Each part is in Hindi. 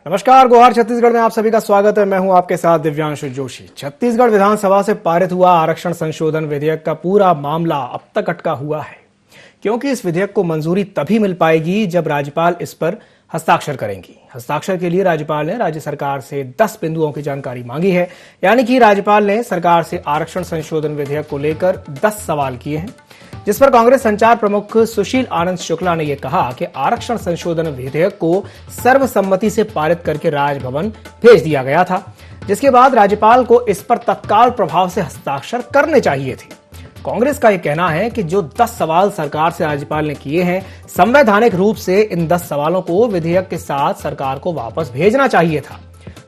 नमस्कार, गोहार छत्तीसगढ़ में आप सभी का स्वागत है। मैं हूं आपके साथ दिव्यांशु जोशी। छत्तीसगढ़ विधानसभा से पारित हुआ आरक्षण संशोधन विधेयक का पूरा मामला अब तक अटका हुआ है, क्योंकि इस विधेयक को मंजूरी तभी मिल पाएगी जब राज्यपाल इस पर हस्ताक्षर करेंगी। हस्ताक्षर के लिए राज्यपाल ने राज्य सरकार से 10 बिंदुओं की जानकारी मांगी है। यानी कि राज्यपाल ने सरकार से आरक्षण संशोधन विधेयक को लेकर 10 सवाल किए हैं, जिस पर कांग्रेस संचार प्रमुख सुशील आनंद शुक्ला ने यह कहा कि आरक्षण संशोधन विधेयक को सर्वसम्मति से पारित करके राजभवन भेज दिया गया था, जिसके बाद राज्यपाल को इस पर तत्काल प्रभाव से हस्ताक्षर करने चाहिए थे। कांग्रेस का यह कहना है कि जो 10 सवाल सरकार से राज्यपाल ने किए हैं, संवैधानिक रूप से इन 10 सवालों को विधेयक के साथ सरकार को वापस भेजना चाहिए था।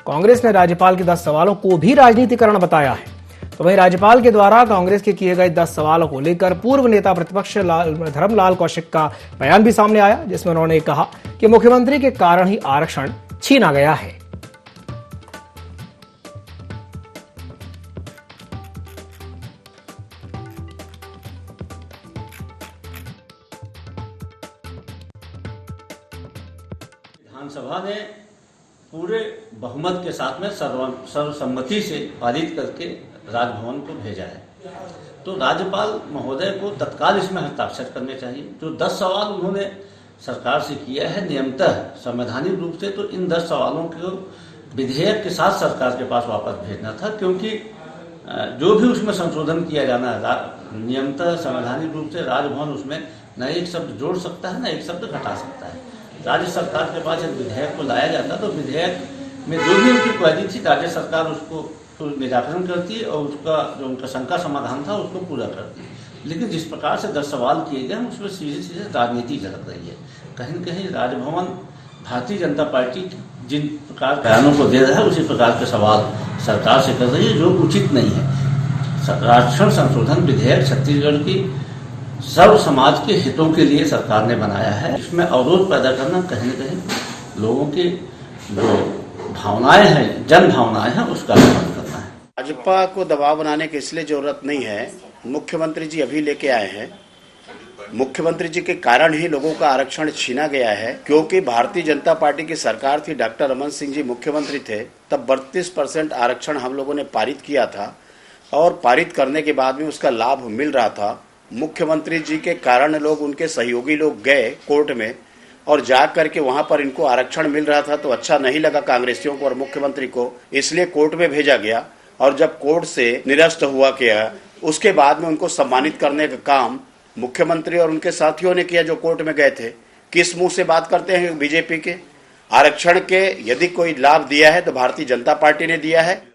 कांग्रेस ने राज्यपाल के 10 सवालों को भी राजनीतिकरण बताया है। तो वहीं राज्यपाल के द्वारा कांग्रेस के किए गए 10 सवालों को लेकर पूर्व नेता प्रतिपक्ष धर्मलाल कौशिक का बयान भी सामने आया, जिसमें उन्होंने कहा कि मुख्यमंत्री के कारण ही आरक्षण छीना गया है। विधानसभा ने पूरे बहुमत के साथ में सर्वसम्मति से पारित करके राजभवन को भेजा है, तो राज्यपाल महोदय को तत्काल इसमें हस्ताक्षर करने चाहिए। जो 10 सवाल उन्होंने सरकार से किया है नियमतः संवैधानिक रूप से, तो इन 10 सवालों को विधेयक के साथ सरकार के पास वापस भेजना था, क्योंकि जो भी उसमें संशोधन किया जाना है नियमतः संवैधानिक रूप से राजभवन उसमें न एक शब्द जोड़ सकता है न एक शब्द घटा सकता है। राज्य सरकार के पास जब विधेयक को लाया जाता तो विधेयक में जो भी उनकी क्वेरी थी राज्य सरकार उसको तो निराकरण करती है और उसका जो उनका शंका समाधान था उसको पूरा करती है। लेकिन जिस प्रकार से 10 सवाल किए गए उसमें सीधे सीधे राजनीति झलक रही है। कहीं न कहीं राजभवन भारतीय जनता पार्टी जिन प्रकार बयानों को दे रहा है उसी प्रकार के सवाल सरकार से कर रही है, जो उचित नहीं है। आरक्षण संशोधन विधेयक छत्तीसगढ़ की सर्व समाज के हितों के लिए सरकार ने बनाया है। इसमें अवरोध पैदा करना कहीं न कहीं लोगों की जो भावनाएं हैं, जन भावनाएं हैं, उसका समर्थन करना है। भाजपा को दबाव बनाने की इसलिए जरूरत नहीं है। मुख्यमंत्री जी अभी लेके आए हैं। मुख्यमंत्री जी के कारण ही लोगों का आरक्षण छीना गया है, क्योंकि भारतीय जनता पार्टी की सरकार थी, डॉक्टर रमन सिंह जी मुख्यमंत्री थे, तब 32% आरक्षण हम लोगों ने पारित किया था और पारित करने के बाद में उसका लाभ मिल रहा था। मुख्यमंत्री जी के कारण लोग, उनके सहयोगी लोग गए कोर्ट में और जा करके वहां पर इनको आरक्षण मिल रहा था, तो अच्छा नहीं लगा कांग्रेसियों को और मुख्यमंत्री को, इसलिए कोर्ट में भेजा गया। और जब कोर्ट से निरस्त हुआ किया, उसके बाद में उनको सम्मानित करने का काम मुख्यमंत्री और उनके साथियों ने किया जो कोर्ट में गए थे। किस मुंह से बात करते हैं बीजेपी के? आरक्षण के यदि कोई लाभ दिया है तो भारतीय जनता पार्टी ने दिया है।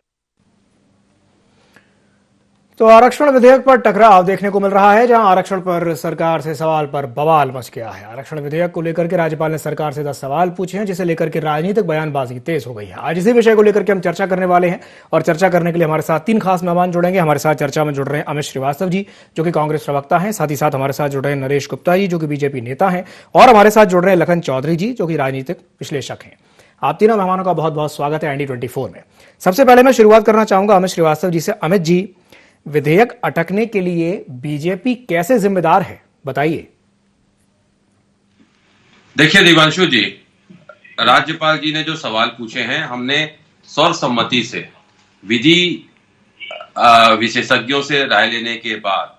तो आरक्षण विधेयक पर टकराव देखने को मिल रहा है, जहां आरक्षण पर सरकार से सवाल पर बवाल मच गया है। आरक्षण विधेयक को लेकर के राज्यपाल ने सरकार से 10 सवाल पूछे हैं, जिसे लेकर के राजनीतिक बयानबाजी तेज हो गई है। आज इसी विषय को लेकर के हम चर्चा करने वाले हैं और चर्चा करने के लिए हमारे साथ 3 खास मेहमान जुड़ेंगे। हमारे साथ चर्चा में जुड़ रहे हैं अमित श्रीवास्तव जी, जो कि कांग्रेस प्रवक्ता हैं। साथ ही साथ हमारे साथ जुड़ रहे हैं नरेश गुप्ता जी, जो कि बीजेपी नेता हैं, और हमारे साथ जुड़ रहे हैं लखन चौधरी जी, जो कि राजनीतिक विश्लेषक हैं। आप तीनों मेहमानों का बहुत बहुत स्वागत है ND24 में। सबसे पहले मैं शुरुआत करना चाहूंगा अमित श्रीवास्तव जी से। अमित जी, विधेयक अटकने के लिए बीजेपी कैसे जिम्मेदार है, बताइए। देखिए दिवांशु जी, राज्यपाल जी ने जो सवाल पूछे हैं, हमने सर्वसम्मति से विधि विशेषज्ञों से राय लेने के बाद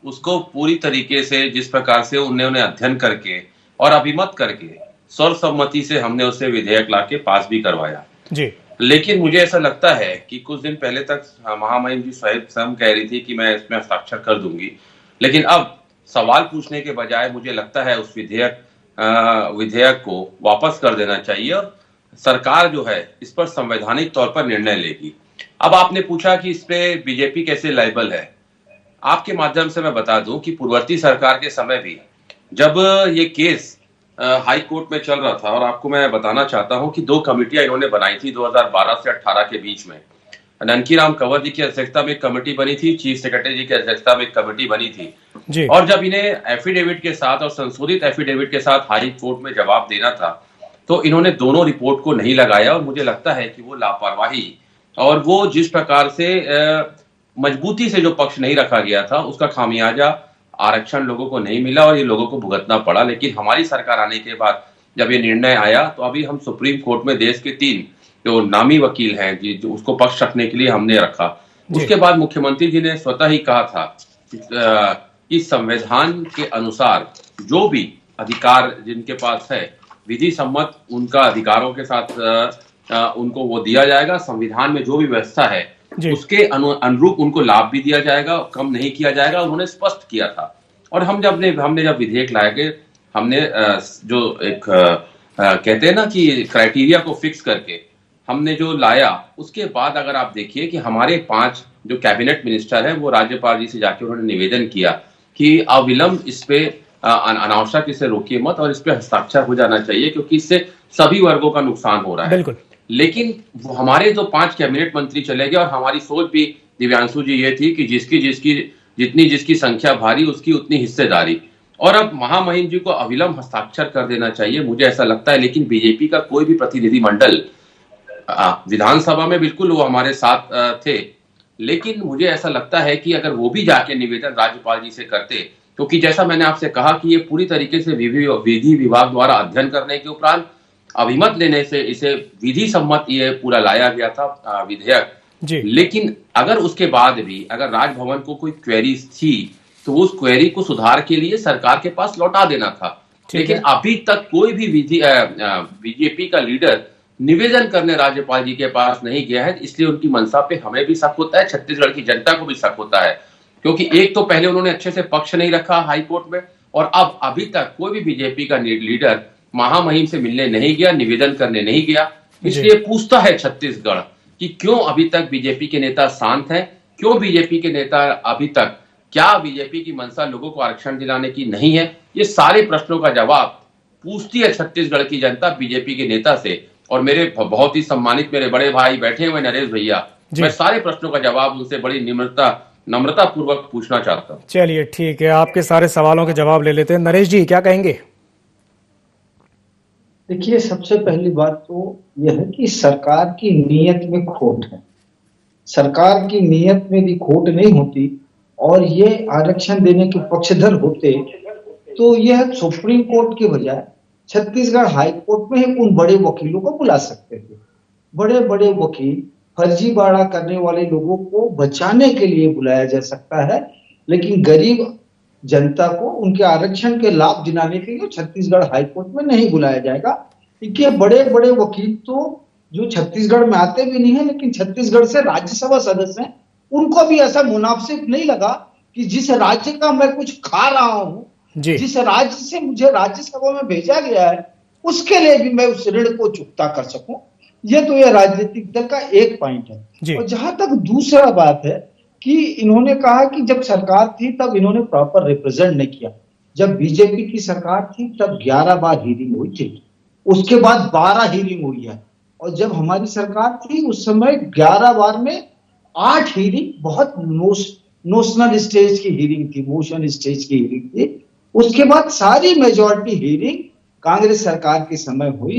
उसको पूरी तरीके से जिस प्रकार से उन्होंने अध्ययन करके और अभिमत करके सर्वसम्मति से हमने उसे विधेयक लाके पास भी करवाया जी। लेकिन मुझे ऐसा लगता है कि कुछ दिन पहले तक महामहिम जी स्वयं कह रही थी कि मैं इसमें हस्ताक्षर कर दूंगी, लेकिन अब सवाल पूछने के बजाय मुझे लगता है उस विधेयक को वापस कर देना चाहिए और सरकार जो है इस पर संवैधानिक तौर पर निर्णय लेगी। अब आपने पूछा कि इस पे बीजेपी कैसे लायबल है। आपके माध्यम से मैं बता दूं कि पूर्ववर्ती सरकार के समय भी जब ये केस हाई कोर्ट में चल रहा था, और आपको मैं बताना चाहता हूं कि 2 कमेटियां इन्होंने बनाई थी 2012 से 18 के बीच में। ननकीराम कंवर जी की अध्यक्षता में एक कमेटी बनी थी, चीफ सेक्रेटरी जी की अध्यक्षता में एक कमेटी बनी थी जी। और जब इन्हें एफिडेविट के साथ और संशोधित एफिडेविट के साथ हाई कोर्ट में जवाब देना था, तो इन्होंने दोनों रिपोर्ट को नहीं लगाया। और मुझे लगता है कि वो लापरवाही और वो जिस प्रकार से मजबूती से जो पक्ष नहीं रखा गया था, उसका खामियाजा आरक्षण लोगों को नहीं मिला और ये लोगों को भुगतना पड़ा। लेकिन हमारी सरकार आने के बाद जब ये निर्णय आया तो अभी हम सुप्रीम कोर्ट में देश के 3 जो नामी वकील हैं जो उसको पक्ष रखने के लिए हमने रखा। उसके बाद मुख्यमंत्री जी ने स्वतः ही कहा था कि संविधान के अनुसार जो भी अधिकार जिनके पास है विधि सम्मत उनका अधिकारों के साथ उनको वो दिया जाएगा। संविधान में जो भी व्यवस्था है उसके अनुरूप उनको लाभ भी दिया जाएगा, कम नहीं किया जाएगा, उन्होंने स्पष्ट किया था। और हमने जब विधेयक लाए गए, हमने जो एक कहते हैं ना कि क्राइटेरिया को फिक्स करके हमने जो लाया, उसके बाद अगर आप देखिए कि हमारे 5 जो कैबिनेट मिनिस्टर हैं वो राज्यपाल जी से जाके उन्होंने निवेदन किया कि अविलंब इस पे अनावश्यक इसे रोकिए मत और इस पे हस्ताक्षर हो जाना चाहिए, क्योंकि इससे सभी वर्गों का नुकसान हो रहा है। बिल्कुल। लेकिन वो हमारे जो 5 कैबिनेट मंत्री चले गए और हमारी सोच भी दिव्यांशु जी ये थी कि जितनी संख्या भारी उसकी उतनी हिस्सेदारी, और अब महामहिम जी को अविलंब हस्ताक्षर कर देना चाहिए, मुझे ऐसा लगता है। लेकिन बीजेपी का कोई भी प्रतिनिधिमंडल विधानसभा में बिल्कुल वो हमारे साथ थे, लेकिन मुझे ऐसा लगता है कि अगर वो भी जाके निवेदन राज्यपाल जी से करते, क्योंकि जैसा मैंने आपसे कहा कि ये पूरी तरीके से विधि विभाग द्वारा अध्ययन करने के उपरांत अभिमत लेने से इसे विधि सम्मत ये पूरा लाया गया था विधेयक। लेकिन अगर उसके बाद भी अगर राजभवन को कोई क्वेरीज थी तो उस क्वेरी को सुधार के लिए सरकार के पास लौटा देना था। लेकिन अभी तक कोई भी बीजेपी का लीडर निवेदन करने राज्यपाल जी के पास नहीं गया है, इसलिए उनकी मंशा पे हमें भी शक होता है, छत्तीसगढ़ की जनता को भी शक होता है। क्योंकि एक तो पहले उन्होंने अच्छे से पक्ष नहीं रखा हाई कोर्ट में, और अब अभी तक कोई भी बीजेपी का लीडर महामहिम से मिलने नहीं गया, निवेदन करने नहीं गया। इसलिए पूछता है छत्तीसगढ़ कि क्यों अभी तक बीजेपी के नेता शांत हैं, क्यों बीजेपी के नेता अभी तक, क्या बीजेपी की मंशा लोगों को आरक्षण दिलाने की नहीं है? ये सारे प्रश्नों का जवाब पूछती है छत्तीसगढ़ की जनता बीजेपी के नेता से। और मेरे बहुत ही सम्मानित मेरे बड़े भाई बैठे हुए नरेश भैया, मैं सारे प्रश्नों का जवाब उनसे बड़ी नम्रता पूर्वक पूछना चाहता हूँ। चलिए ठीक है, आपके सारे सवालों के जवाब ले लेते हैं। नरेश जी क्या कहेंगे? देखिए, सबसे पहली बात तो यह है कि सरकार की नीयत में खोट है। सरकार की नीयत में भी खोट नहीं होती और ये आरक्षण देने के पक्षधर होते तो यह सुप्रीम कोर्ट के बजाय छत्तीसगढ़ हाई कोर्ट में ही उन बड़े वकीलों को बुला सकते थे। बड़े बड़े वकील फर्जीवाड़ा करने वाले लोगों को बचाने के लिए बुलाया जा सकता है, लेकिन गरीब जनता को उनके आरक्षण के लाभ दिलाने के लिए छत्तीसगढ़ हाई कोर्ट में नहीं बुलाया जाएगा। क्योंकि बड़े बड़े वकील तो जो छत्तीसगढ़ में आते भी नहीं है, लेकिन छत्तीसगढ़ से राज्यसभा सदस्य हैं, उनको भी ऐसा मुनासिब नहीं लगा कि जिस राज्य का मैं कुछ खा रहा हूं, जिस राज्य से मुझे राज्यसभा में भेजा गया है, उसके लिए भी मैं उस ऋण को चुकता कर सकूं। ये तो ये राजनीतिक दल का एक पॉइंट है। और जहां तक दूसरा बात है कि इन्होंने कहा कि जब सरकार थी तब इन्होंने प्रॉपर रिप्रेजेंट नहीं किया। जब बीजेपी की सरकार थी तब 11 बार हीरिंग हुई थी, उसके बाद 12 हीरिंग हुई है, और जब हमारी सरकार थी उस समय 11 बार में 8 हीरिंग बहुत नोशनल स्टेज की हीरिंग थी, मोशन स्टेज की हीरिंग थी। उसके बाद सारी मेजॉरिटी हीरिंग कांग्रेस सरकार के समय हुई।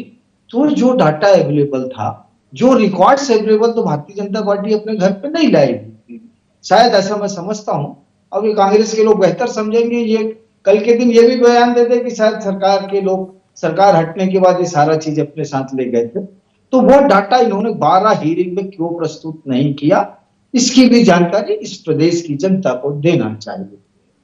तो जो डाटा अवेलेबल था, जो रिकॉर्ड्स अवेलेबल, तो भारतीय जनता पार्टी अपने घर पे नहीं लाएगी, शायद ऐसा मैं समझता हूं। अब ये कांग्रेस के लोग बेहतर समझेंगे, ये कल के दिन ये भी बयान देते कि शायद सरकार के लोग सरकार हटने के बाद ये सारा चीज अपने साथ ले गए थे। तो वो डाटा इन्होंने 12 हीरिंग में क्यों प्रस्तुत नहीं किया, इसकी भी जानकारी इस प्रदेश की जनता को देना चाहिए।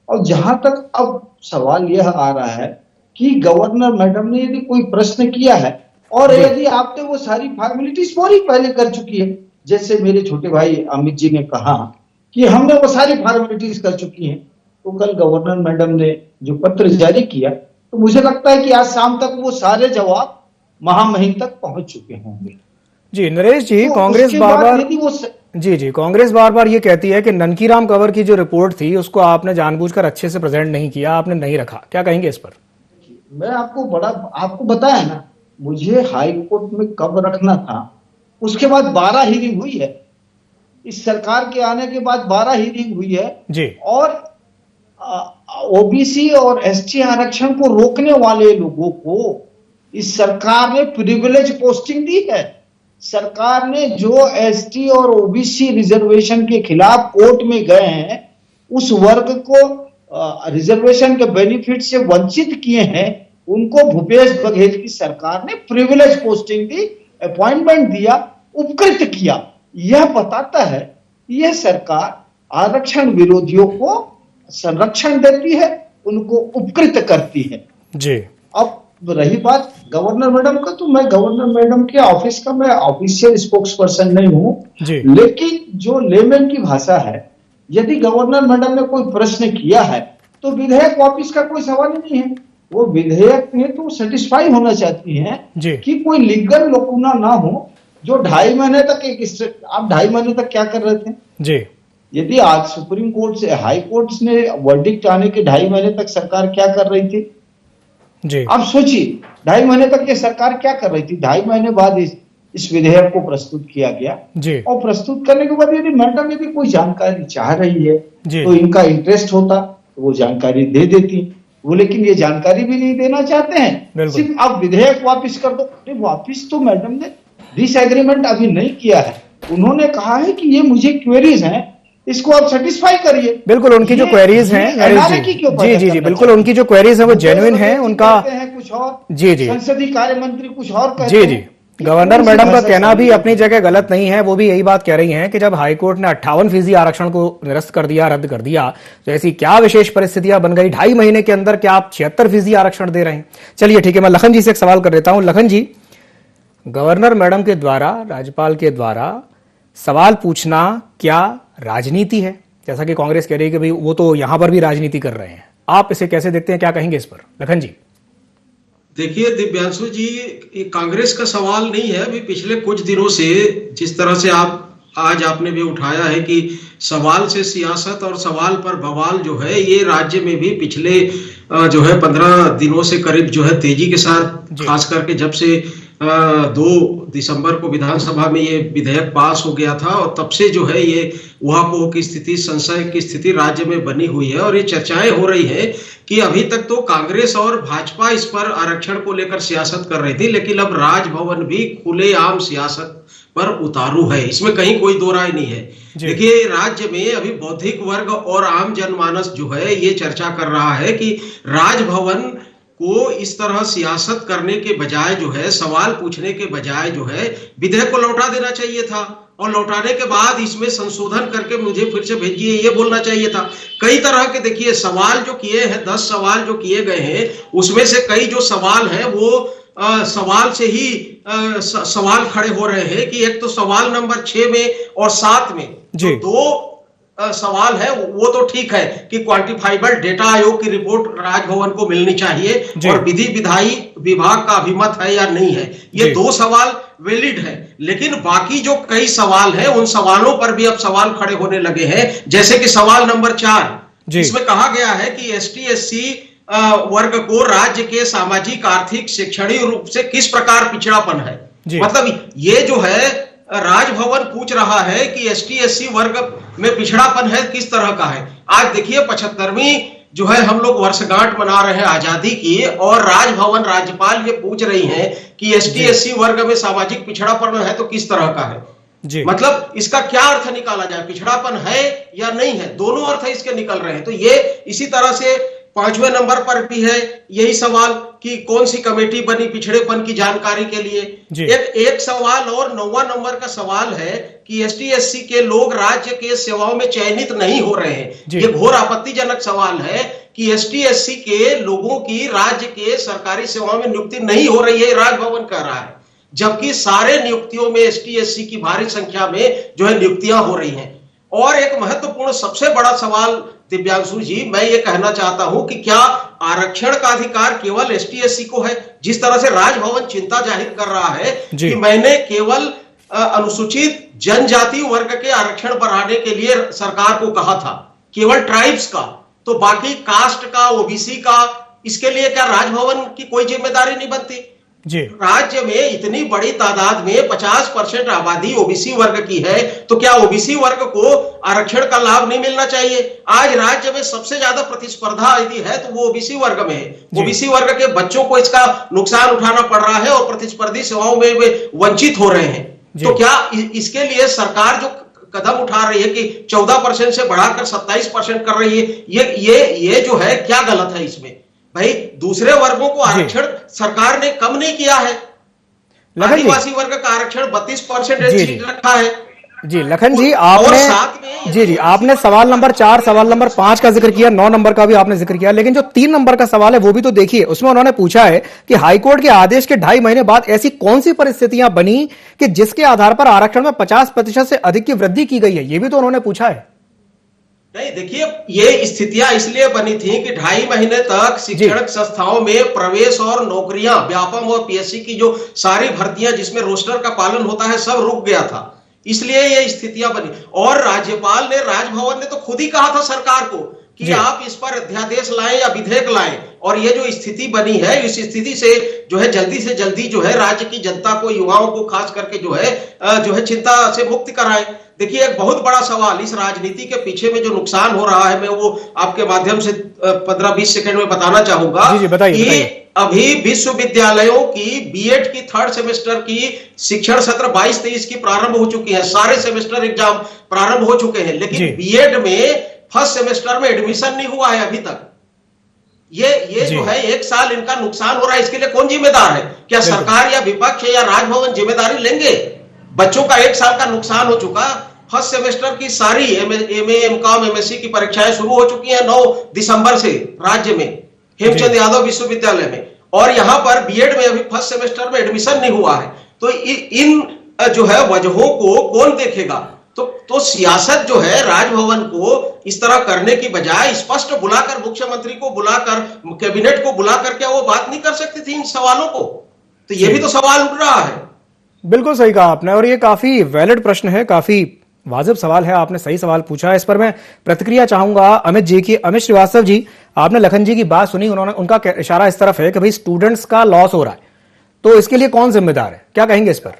और जहां तक अब सवाल यह आ रहा है कि गवर्नर मैडम ने यदि कोई प्रश्न किया है और यदि आपने वो सारी फॉर्मेलिटीज पूरी पहले कर चुकी है, जैसे मेरे छोटे भाई अमित जी ने कहा कि हमने वो सारी फॉर्मेलिटीज कर चुकी हैं, तो कल गवर्नर मैडम ने जो पत्र जारी किया, तो मुझे लगता है कि आज शाम तक वो सारे जवाब महामहिम तक पहुंच चुके होंगे। जी नरेश जी, तो कांग्रेस बार बार ये कहती है कि ननकीराम कंवर की जो रिपोर्ट थी उसको आपने जानबूझकर अच्छे से प्रेजेंट नहीं किया, आपने नहीं रखा, क्या कहेंगे इस पर? मैं आपको बताया ना, मुझे हाई कोर्ट में कब रखना था, उसके बाद 12 हीरिंग हुई है। इस सरकार के आने के बाद 12 हीरिंग हुई है जी। और ओबीसी और एसटी आरक्षण को रोकने वाले लोगों को इस सरकार ने प्रिविलेज पोस्टिंग दी है। सरकार ने जो एसटी और ओबीसी रिजर्वेशन के खिलाफ कोर्ट में गए हैं, उस वर्ग को रिजर्वेशन के बेनिफिट से वंचित किए हैं, उनको भूपेश बघेल की सरकार ने प्रिविलेज पोस्टिंग दी, अपॉइंटमेंट दिया, उपकृत किया। यह बताता है यह सरकार आरक्षण विरोधियों को संरक्षण देती है, उनको उपकृत करती है जी। अब रही बात गवर्नर मैडम का, तो मैं गवर्नर मैडम के ऑफिस का मैं ऑफिशियल स्पोक्स पर्सन नहीं हूं, लेकिन जो लेमन की भाषा है, यदि गवर्नर मैडम ने कोई प्रश्न किया है तो विधेयक वापिस का कोई सवाल ही नहीं है। वो विधेयक में तो सेटिस्फाई होना चाहती हैं कि कोई लीगल लोकुना ना हो। जो 2.5 महीने तक आप 2.5 महीने तक क्या कर रहे थे जी? यदि आज सुप्रीम कोर्ट से हाई कोर्ट ने वर्डिक्ट आने के 2.5 महीने तक सरकार क्या कर रही थी जी? आप सोचिए 2.5 महीने तक ये सरकार क्या कर रही थी। 2.5 महीने बाद इस विधेयक को प्रस्तुत किया गया जी। और प्रस्तुत करने के बाद यदि मैडम यदि कोई जानकारी चाह रही है जी। तो इनका इंटरेस्ट होता तो वो जानकारी दे देती, वो लेकिन ये जानकारी भी नहीं देना चाहते हैं, सिर्फ आप विधेयक वापिस कर दो। अरे वापिस तो मैडम ने डिसएग्रीमेंट अभी नहीं किया है, उन्होंने कहा है कि ये मुझे क्वेरीज हैं, इसको आप सेटिस्फाई करिए। बिल्कुल, उनकी जो क्वेरीज हैं जी जी जी बिल्कुल, उनकी जो क्वेरीज है वो जेन्युइन है। उनका कुछ और जी जी संसदीय कार्य मंत्री कुछ और कहते जी जी। गवर्नर मैडम का कहना भी अपनी जगह गलत नहीं है। वो भी यही बात कह रही हैं कि जब हाईकोर्ट ने 58% आरक्षण को निरस्त कर दिया, रद्द कर दिया, तो ऐसी क्या विशेष परिस्थितियां बन गई 2.5 महीने के अंदर क्या आप 76% आरक्षण दे रहे हैं। चलिए ठीक है, मैं लखन जी से एक सवाल कर देता हूं। लखन जी, गवर्नर मैडम के द्वारा, राज्यपाल के द्वारा सवाल पूछना क्या राजनीति है? जैसा कि कांग्रेस कह रही है कि भाई वो तो यहां पर भी राजनीति कर रहे हैं, आप इसे कैसे देखते हैं, क्या कहेंगे इस पर? लखन जी। देखिए दिव्यांशु जी, ये कांग्रेस का सवाल नहीं है। अभी पिछले कुछ दिनों से जिस तरह से आज आपने भी उठाया है कि सवाल से सियासत और सवाल पर बवाल जो है, ये राज्य में भी पिछले जो है 15 दिनों से करीब जो है तेजी के साथ, खास करके जब से 2 दिसंबर को विधानसभा में ये विधेयक पास हो गया था और तब से जो है ये उहापोह की स्थिति, संशय की स्थिति राज्य में बनी हुई है। और ये चर्चाएं हो रही है कि अभी तक तो कांग्रेस और भाजपा इस पर आरक्षण को लेकर सियासत कर रही थी, लेकिन अब राजभवन भी खुलेआम सियासत पर उतारू है, इसमें कहीं कोई दो राय नहीं है। देखिए राज्य में अभी बौद्धिक वर्ग और आम जनमानस जो है ये चर्चा कर रहा है कि राजभवन को इस तरह सियासत करने के बजाय जो है, सवाल पूछने के बजाय जो है, विधेयक को लौटा देना चाहिए था और लौटाने के बाद इसमें संशोधन करके मुझे फिर से भेजिए, ये बोलना चाहिए था। कई तरह के देखिए सवाल जो किए हैं, 10 सवाल जो किए गए हैं, उसमें से कई जो सवाल हैं वो सवाल से ही सवाल खड़े हो रहे हैं कि एक तो सवाल नंबर 6 में और 7 में जो 2 सवाल है वो तो ठीक है कि क्वांटिफाइबल डेटा आयोग की रिपोर्ट राजभवन को मिलनी चाहिए और विधि विधायी विभाग का अभिमत है या नहीं है, ये 2 सवाल वैलिड है। लेकिन बाकी जो कई सवाल हैं उन सवालों पर भी अब सवाल खड़े होने लगे हैं। जैसे कि सवाल नंबर 4, इसमें कहा गया है कि ST/SC वर्ग को राज्य के सामाजिक, आर्थिक, शैक्षणिक रूप से किस प्रकार पिछड़ापन है। मतलब ये जो है राजभवन पूछ रहा है कि ST/SC वर्ग में पिछड़ापन है किस तरह का है। आज देखिए 75वीं जो है हम लोग वर्षगांठ मना रहे हैं आजादी की, और राजभवन, राज्यपाल ये पूछ रही हैं कि ST/SC वर्ग में सामाजिक पिछड़ापन है तो किस तरह का है। मतलब इसका क्या अर्थ निकाला जाए, पिछड़ापन है या नहीं है, दोनों अर्थ इसके निकल रहे हैं। तो ये इसी तरह से 5वें नंबर पर भी है यही सवाल कि कौन सी कमेटी बनी पिछड़ेपन की जानकारी के लिए। एक सवाल और 9वां नंबर का सवाल है कि ST/SC के लोग राज्य के सेवाओं में चयनित नहीं हो रहे हैं। ये घोर आपत्तिजनक सवाल है कि ST/SC के लोगों की राज्य के सरकारी सेवाओं में नियुक्ति नहीं हो रही है, राजभवन कह रहा है, जबकि सारे नियुक्तियों में ST/SC की भारी संख्या में जो है नियुक्तियां हो रही हैं। और एक महत्वपूर्ण सबसे बड़ा सवाल दिव्यांशु जी, मैं ये कहना चाहता हूं कि क्या आरक्षण का अधिकार केवल ST/SC को है? जिस तरह से राजभवन चिंता जाहिर कर रहा है कि मैंने केवल अनुसूचित जनजाति वर्ग के आरक्षण बढ़ाने के लिए सरकार को कहा था, केवल ट्राइब्स का, तो बाकी कास्ट का, OBC का, इसके लिए क्या राजभवन की कोई जिम्मेदारी नहीं बनती? राज्य में इतनी बड़ी तादाद में 50% आबादी OBC वर्ग की है, तो क्या OBC वर्ग को आरक्षण का लाभ नहीं मिलना चाहिए? आज राज्य में सबसे ज्यादा प्रतिस्पर्धा यदि है तो वो OBC वर्ग में है। OBC वर्ग के बच्चों को इसका नुकसान उठाना पड़ रहा है और प्रतिस्पर्धी सेवाओं में वे वंचित हो रहे हैं। तो क्या इसके लिए सरकार जो कदम उठा रही है कि 14% से बढ़ाकर 27% कर रही है, ये जो है क्या गलत है इसमें? भाई दूसरे वर्गों को आरक्षण सरकार ने कम नहीं किया है। आदिवासी वर्ग का आरक्षण 32% रखा है। जी लखन जी, आपने आपने सवाल नंबर 4, सवाल नंबर 5 का जिक्र किया, 9 नंबर का भी आपने जिक्र किया, लेकिन जो 3 नंबर का सवाल है वो भी तो देखिए। उसमें उन्होंने पूछा है कि हाईकोर्ट के आदेश के 2.5 महीने बाद ऐसी कौन सी परिस्थितियां बनी कि जिसके आधार पर आरक्षण में 50% से अधिक की वृद्धि की गई है, ये भी तो उन्होंने पूछा है। नहीं, देखिए ये स्थितियां इसलिए बनी थी कि 2.5 महीने तक शिक्षण संस्थाओं में प्रवेश और नौकरियां, व्यापम और पीएससी की जो सारी भर्तियां जिसमें रोस्टर का पालन होता है सब रुक गया था, इसलिए ये स्थितियां बनी। और राज्यपाल ने, राजभवन ने तो खुद ही कहा था सरकार को कि आप इस पर अध्यादेश लाएं या विधेयक लाएं, और ये जो स्थिति बनी है इस स्थिति से जो है जल्दी से जल्दी जो है राज्य की जनता को, युवाओं को खास करके जो है चिंता से मुक्त कराएं। देखिए एक बहुत बड़ा सवाल इस राजनीति के पीछे में जो नुकसान हो रहा है, मैं वो आपके माध्यम से 15-20 सेकंड में बताना चाहूंगा। बताइए। अभी विश्वविद्यालयों की बीएड की 3rd सेमेस्टर की शिक्षण सत्र 22-23 की प्रारंभ हो चुकी है, सारे सेमेस्टर एग्जाम प्रारंभ हो चुके हैं, लेकिन बीएड में 1st सेमेस्टर में एडमिशन नहीं हुआ है अभी तक। ये जो है 1 साल इनका नुकसान हो रहा है, इसके लिए कौन जिम्मेदार है? क्या सरकार या विपक्ष या राजभवन जिम्मेदारी लेंगे? बच्चों का 1 साल का नुकसान हो चुका। 1st सेमेस्टर की सारी एमए, एमकॉम, एमएससी की परीक्षाएं शुरू हो चुकी हैं 9 दिसंबर से राज्य में हेमचंद यादव विश्वविद्यालय में, और यहां पर बीएड में अभी 1st सेमेस्टर में एडमिशन नहीं हुआ है। तो इन जो है वजहों को कौन देखेगा? तो सियासत जो है राजभवन को इस तरह करने की बजाय स्पष्ट बुलाकर, मुख्यमंत्री को बुलाकर, कैबिनेट को बुलाकर क्या वो बात नहीं कर सकती थी इन सवालों को? तो ये भी तो सवाल उठ रहा है। बिल्कुल सही कहा आपने, और ये काफी वैलिड प्रश्न है, काफी वाजिब सवाल है, आपने सही सवाल पूछा है। इस पर मैं प्रतिक्रिया चाहूंगा अमित जी की। अमित श्रीवास्तव जी, आपने लखन जी की बात सुनी, उनका इशारा इस तरफ है कि भाई स्टूडेंट्स का लॉस हो रहा है, तो इसके लिए कौन जिम्मेदार है? क्या कहेंगे इस पर?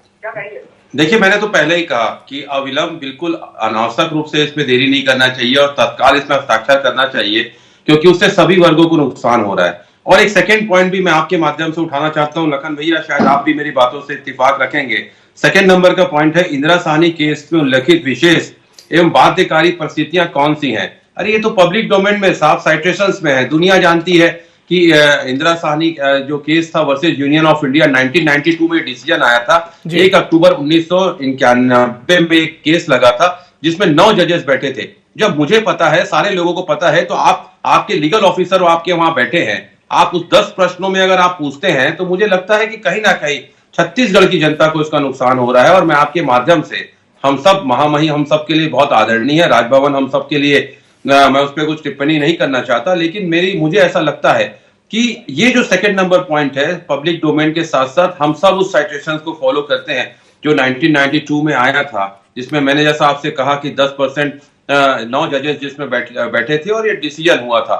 देखिए, मैंने तो पहले ही कहा कि अविलंब, बिल्कुल अनावश्यक रूप से इसमें देरी नहीं करना चाहिए और तत्काल इसमें हस्ताक्षर करना चाहिए, क्योंकि उससे सभी वर्गों को नुकसान हो रहा है। और एक सेकंड पॉइंट भी मैं आपके माध्यम से उठाना चाहता हूं, लखन भैया, शायद आप भी मेरी बातों से इत्तेफाक रखेंगे। सेकंड नंबर का पॉइंट है इंदिरा साहनी केस में उल्लेखित विशेष एवं बाध्यकारी परिस्थितियां कौन सी हैं? अरे ये तो पब्लिक डोमेन में साफ साइटेशंस में है, दुनिया जानती है कि इंदिरा साहनी जो केस था वर्सेस यूनियन ऑफ इंडिया 1992 में डिसीजन आया था। 1 अक्टूबर 1991 में एक केस लगा था जिसमें 9 जजेस बैठे थे। जब मुझे पता है, सारे लोगों को पता है, तो आपके लीगल ऑफिसर आपके वहां बैठे हैं, आप उस 10 प्रश्नों में अगर आप पूछते हैं तो मुझे लगता है कि कहीं ना कहीं छत्तीसगढ़ की जनता को इसका नुकसान हो रहा है। और मैं आपके माध्यम से, हम सब महामहिम हम सब के लिए बहुत आदरणीय है, राजभवन हम सब के लिए, मैं उस पर कुछ टिप्पणी नहीं करना चाहता, लेकिन मुझे ऐसा लगता है कि ये जो सेकंड नंबर पॉइंट है, पब्लिक डोमेन के साथ साथ हम सब उस साइटेशंस को फॉलो करते हैं जो 1992 में आया था, जिसमें मैंने जैसा आपसे कहा कि 10% 9 जजेस जिसमें बैठे थे और ये डिसीजन हुआ था।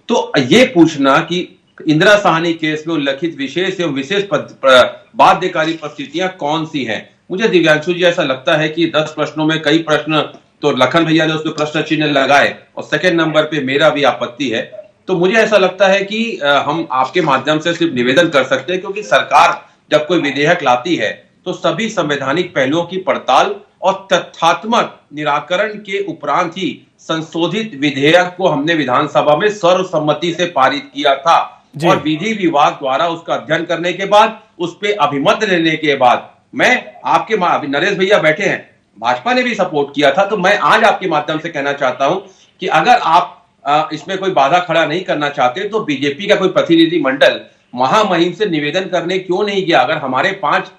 तो ये पूछना कि इंदिरा साहनी केस में उल्लेखित विशेष एवं विशेष बाध्यकारी परिस्थितियां कौन सी हैं, मुझे दिव्यांशु जी ऐसा लगता है कि 10 प्रश्नों में कई प्रश्न तो लखन भैया ने उसमें प्रश्न चिन्ह लगाए और सेकंड नंबर पे मेरा भी आपत्ति है। तो मुझे ऐसा लगता है कि हम आपके माध्यम से सिर्फ निवेदन कर सकते हैं, क्योंकि सरकार जब कोई विधेयक लाती है तो सभी संवैधानिक पहलुओं की पड़ताल और तथ्यात्मक निराकरण के उपरांत ही संशोधित विधेयक को हमने विधानसभा में सर्वसम्मति से पारित किया था, और विधि विभाग द्वारा उसका अध्ययन करने के बाद, उस पर अभिमत लेने के बाद, मैं आपके नरेश भैया बैठे हैं, भाजपा ने भी सपोर्ट किया था। तो मैं आज आपके माध्यम से कहना चाहता हूं कि अगर आप इसमें कोई बाधा खड़ा नहीं करना चाहते तो बीजेपी का कोई प्रतिनिधि मंडल महामहिम से निवेदन करने क्यों नहीं गया? अगर हमारे 5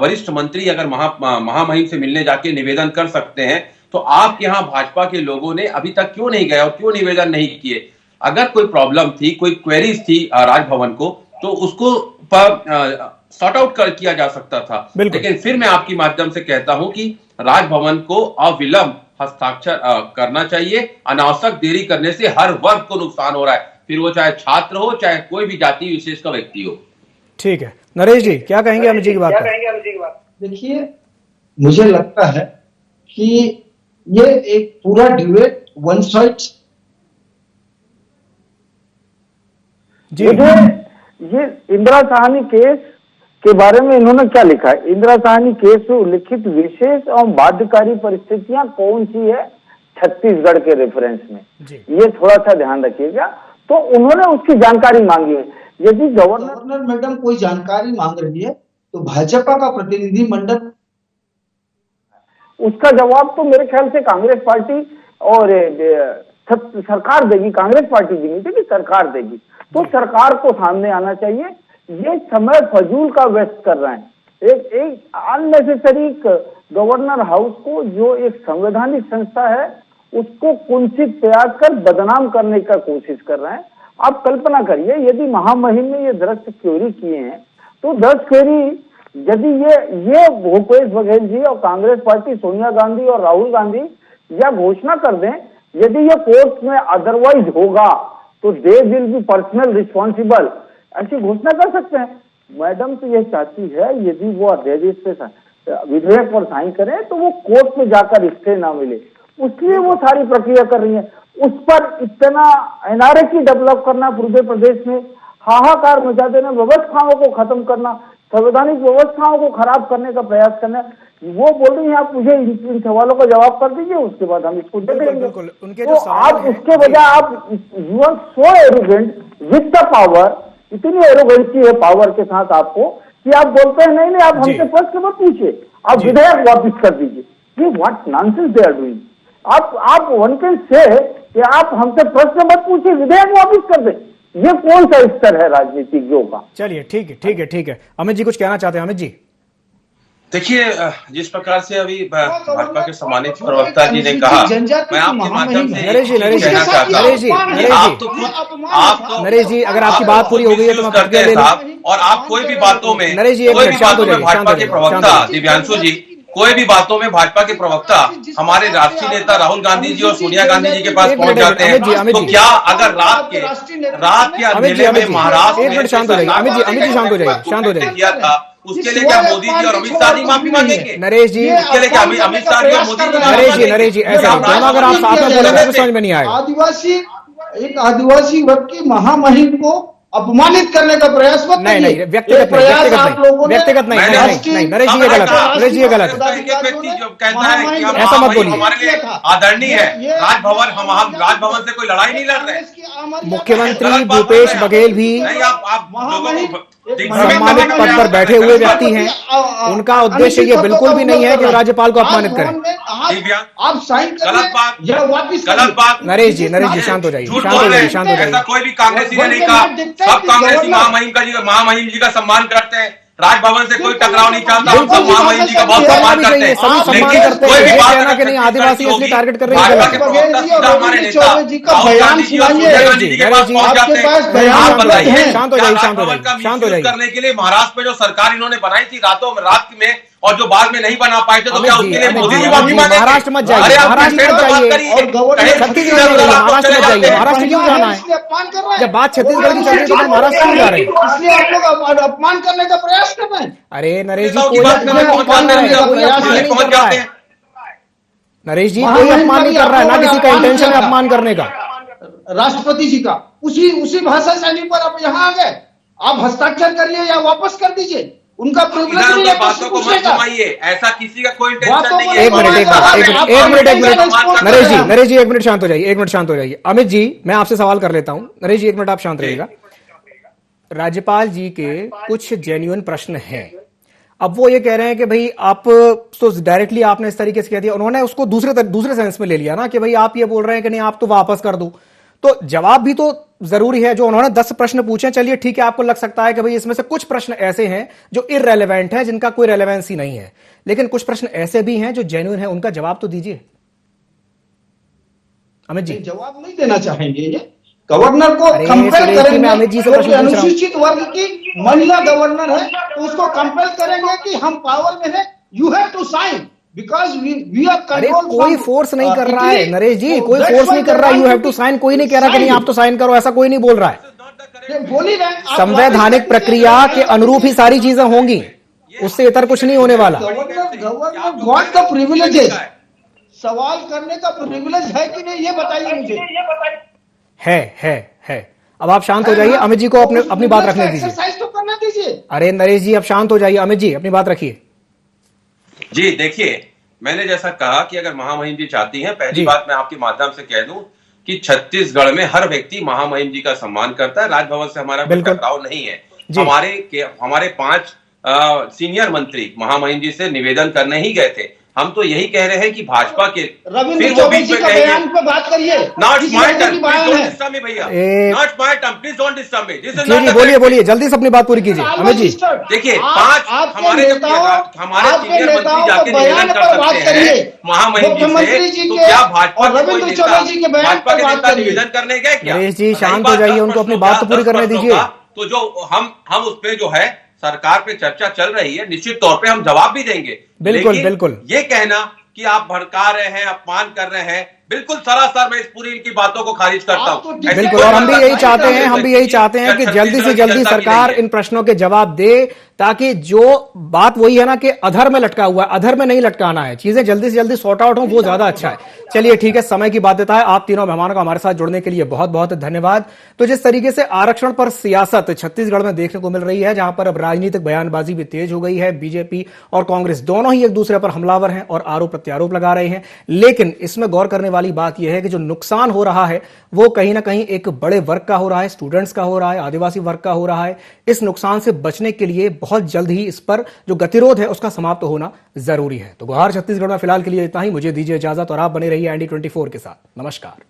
वरिष्ठ मंत्री अगर महामहिम से मिलने जाके निवेदन कर सकते हैं, तो आप यहाँ भाजपा के लोगों ने अभी तक क्यों नहीं गए और क्यों निवेदन नहीं किए? अगर कोई प्रॉब्लम थी, कोई क्वेरीज थी राजभवन को, तो उसको सॉर्ट आउट किया जा सकता था। लेकिन फिर मैं आपके माध्यम से कहता हूं कि राजभवन को अविलंब हस्ताक्षर करना चाहिए। अनावश्यक देरी करने से हर वर्ग को नुकसान हो रहा है, फिर वो चाहे छात्र हो, चाहे कोई भी जाति विशेष का व्यक्ति हो। ठीक है, नरेश जी क्या कहेंगे अमित जी की बात पर? देखिए, मुझे लगता है कि ये एक पूरा डिबेट वन साइड। मुझे ये इंदिरा साहनी केस के बारे में इन्होंने क्या लिखा है? इंदिरा साहनी केस में उल्लिखित विशेष और बाध्यकारी परिस्थितियां कौन सी है छत्तीसगढ़ के रेफरेंस में, ये थोड़ा सा ध्यान रखिएगा। तो उन्होंने उसकी जानकारी मांगी है। यदि गवर्नर मैडम कोई जानकारी मांग रही है तो भाजपा का प्रतिनिधि मंडल उसका जवाब तो मेरे ख्याल से कांग्रेस पार्टी और सरकार देगी, कांग्रेस पार्टी भी नहीं देगी, सरकार देगी। तो सरकार को सामने आना चाहिए, ये समय फजूल का वेस्ट कर रहे हैं। एक अननेसेसरी गवर्नर हाउस को, जो एक संवैधानिक संस्था है, उसको कुंठित प्रयास कर बदनाम करने का कोशिश कर रहे हैं। आप कल्पना करिए, यदि महामहिम ने ये 10 क्वेरी किए हैं तो 10 क्वेरी यदि ये भूपेश बघेल जी और कांग्रेस पार्टी, सोनिया गांधी और राहुल गांधी या घोषणा कर दें, यदि ये कोर्ट में अदरवाइज होगा तो they will be personal responsible, ऐसी घोषणा कर सकते हैं। मैडम तो ये चाहती है यदि वो अध्यादेश पे विधेयक पर साइन करें तो वो कोर्ट में जाकर स्टे ना मिले, उसलिए वो सारी प्रक्रिया कर रही है। उस पर इतना एनआरए डेवलप करना, पूरे प्रदेश में हाहाकार मचा देना, व्यवस्थाओं को खत्म करना, संवैधानिक व्यवस्थाओं को खराब करने का प्रयास करना, वो बोल रही हैं आप मुझे इन सवालों का जवाब कर दीजिए, उसके बाद हम इसको देख लेंगे। तो आप उसके बजाय आप you are so arrogant with the power, इतनी एरोगेंसी है पावर के साथ आपको कि आप बोलते हैं नहीं आप हमसे प्रश्न मत पूछिए, आप विधेयक वापिस कर दीजिए। ये what nonsense they are doing. आप वन कैन से कि आप हमसे प्रश्न मत पूछिए, विधेयक वापिस कर दें। ये कौन सा स्तर है राजनीतिज्ञों का? चलिए ठीक है। अमित जी कुछ कहना चाहते हैं? अमित जी देखिए, जिस प्रकार से अभी भाजपा के सम्मानित प्रवक्ता जी ने कहा, मैं आपके माध्यम से कहना चाहता हूँ, नरेश जी अगर आपकी बात पूरी हो गई है तो मैं करते हैं साहब, और आप कोई भी बातों में भाजपा के प्रवक्ता दिव्यांशु जी, कोई भी बातों में भाजपा के प्रवक्ता हमारे राष्ट्रीय नेता राहुल गांधी जी और सोनिया गांधी जी के पास पहुंच जाते हैं, तो क्या अगर रात के अंधेरे में महाराष्ट्र में शांत हो जाइए किया था, उसके लिए क्या मोदी जी और अमित शाह जी माफी मांगेंगे? नरेश जी उसके लिए क्या अमित शाह जी और मोदी जी? नरेश जी ऐसा दोनों अगर आप साथ में बोलेंगे तो समझ में नहीं आएगा। एक आदिवासी वर्ग की महामहिम को अपमानित करने का प्रयास मत नहीं व्यक्तिगत नहीं नरेश जी ये गलत है, ऐसा मत बोलिए। हमारे लिए आदरणीय है राजभवन, हम राजभवन से कोई लड़ाई नहीं लड़ रहे। मुख्यमंत्री भूपेश बघेल भी सम्मानित पद पर बैठे हुए व्यक्ति हैं, उनका उद्देश्य ये बिल्कुल भी नहीं है कि राज्यपाल को अपमानित करें। आप साइन गलत बात। नरेश जी शांत हो जाइए। ऐसा कोई भी कांग्रेसी ने नहीं कहा, सब कांग्रेसी महामहिम जी का सम्मान करते हैं, राजभवन से कोई टकराव नहीं चाहता, हम सब महामहिम जी का बहुत सम्मान करते हैं। लेकिन कोई भी बात कि नहीं आदिवासी असली टारगेट कर रहे हैं, भाजपा के प्रवक्ता सीधा हमारे नेता राहुल गांधी जी और सोनिया गांधी जी के पास पहुंच जाते हैं। आप बताइए, शांत हो जाइए। करने के लिए महाराष्ट्र में जो सरकार इन्होंने बनाई थी रात में, और जो बाद में नहीं बना पाए थे, तो क्या उसके लिए मोदी जी माफी मांगे? महाराष्ट्र मत जाइए, महाराष्ट्र क्यों जाना है? जब बात छत्तीसगढ़ की चल रही है तो महाराष्ट्र क्यों जा रहे हैं? इसलिए आप लोग अपमान करने का प्रयास कर रहे हैं। अरे नरेश जी नरेश जी कोई अपमान नहीं कर रहा है, ना किसी का इंटेंशन है अपमान करने का। राष्ट्रपति जी का उसी भाषा शैली पर आप यहाँ आ गए, आप हस्ताक्षर करिए या वापस कर दीजिए, उनका प्रिविलेज नहीं है बातों को मत घुमाइए, ऐसा किसी का कोई इंटेंशन नहीं है। एक मिनट नरेश जी 1 मिनट शांत हो जाइए। अमित जी मैं आपसे सवाल कर लेता हूं। नरेश जी 1 मिनट आप शांत रहिएगा। राज्यपाल जी के कुछ जेन्युइन प्रश्न हैं, अब वो ये कह रहे हैं कि भाई आप तो डायरेक्टली आपने इस तरीके से कह दिया, उन्होंने उसको दूसरे सेंस में ले लिया ना कि भाई आप ये बोल रहे हैं कि नहीं आप तो वापस कर दो, तो जवाब भी तो जरूरी है। जो उन्होंने 10 प्रश्न पूछे, चलिए ठीक है, आपको लग सकता है कि भाई इसमें से कुछ प्रश्न ऐसे हैं जो इररेलेवेंट हैं, जिनका कोई रेलेवेंस ही नहीं है, लेकिन कुछ प्रश्न ऐसे भी हैं जो जेन्युइन है, उनका जवाब तो दीजिए। अमित जी जवाब नहीं देना चाहेंगे, ये गवर्नर को कंपेल करेंगे। अमित जी से प्रश्न अनुसूचित वर्ग की महिला गवर्नर है तो उसको कंपेल करेंगे कि हम पावर में है, you have to sign because we are control. कोई फोर्स नहीं कर रहा है नरेश जी, कोई फोर्स नहीं कर रहा है। यू हैव टू साइन कोई नहीं कह रहा कि नहीं आप तो साइन करो, ऐसा कोई नहीं बोल रहा है। बोल ही रहे संवैधानिक प्रक्रिया के अनुरूप ही सारी चीजें होंगी, उससे इतर कुछ नहीं होने वाला। गवर्नर गॉट द प्रिविलेजेस, सवाल करने का प्रिविलेज है कि नहीं ये बताइए मुझे। है। अब आप शांत हो जाइए, अमित जी को अपनी बात रखने दीजिए। एक्सरसाइज तो करना दीजिए। अरे नरेश जी अब शांत हो जाइए, अमित जी अपनी बात रखिए। जी देखिए, मैंने जैसा कहा कि अगर महामहिम जी चाहती हैं, पहली बात मैं आपके माध्यम से कह दूं, कि छत्तीसगढ़ में हर व्यक्ति महामहिम जी का सम्मान करता है। राजभवन से हमारा कोई टकराव नहीं है। हमारे 5 सीनियर मंत्री महामहिम जी से निवेदन करने ही गए थे। हम तो यही कह रहे हैं कि भाजपा के रविंद्र चौबे जी का बयान पे बात करिए। Not my turn, please don't disturb me भैया। Not my turn, please don't disturb me. जी बोलिए जल्दी से अपनी बात पूरी कीजिए। अमित जी देखिए, 5 हमारे सीनियर मंत्री जाके निवेदन कर सकते हैं महामहिम जी से, तो क्या भाजपा के नेता निवेदन करने गए क्या? नरेश जी शांत हो जाइए, उनको अपनी बात तो पूरी करने दीजिए। तो जो हम उस पे जो है सरकार पे चर्चा चल रही है, निश्चित तौर पे हम जवाब भी देंगे। बिल्कुल ये कहना कि आप भड़का रहे हैं, अपमान कर रहे हैं, बिल्कुल सरासर मैं इस पूरी इनकी बातों को खारिज करता हूं। बिल्कुल, और हम भी यही चाहते हैं कि जल्दी से जल्दी सरकार इन प्रश्नों के जवाब दे, ताकि जो बात वही है ना कि अधर में लटका हुआ है, अधर में नहीं लटकाना है, चीजें जल्दी से जल्दी सॉर्ट आउट हो, वो ज्यादा अच्छा है। चलिए ठीक है, समय की बाध्यता है। आप तीनों मेहमानों का हमारे साथ जुड़ने के लिए बहुत बहुत धन्यवाद। तो जिस तरीके से आरक्षण पर सियासत छत्तीसगढ़ में देखने को मिल रही है, जहां पर अब राजनीतिक बयानबाजी भी तेज हो गई है, बीजेपी और कांग्रेस दोनों ही एक दूसरे पर हमलावर हैं और आरोप प्रत्यारोप लगा रहे हैं, लेकिन इसमें गौर करने वाली बात यह है कि जो नुकसान हो रहा है वो कहीं ना कहीं एक बड़े वर्ग का हो रहा है, स्टूडेंट्स का हो रहा है, आदिवासी वर्ग का हो रहा है। इस नुकसान से बचने के लिए बहुत जल्द ही इस पर जो गतिरोध है उसका समाप्त होना जरूरी है। तो गुहार छत्तीसगढ़ में फिलहाल के लिए इतना ही। मुझे दीजिए इजाजत और आप बने रहिए ND24 के साथ। नमस्कार।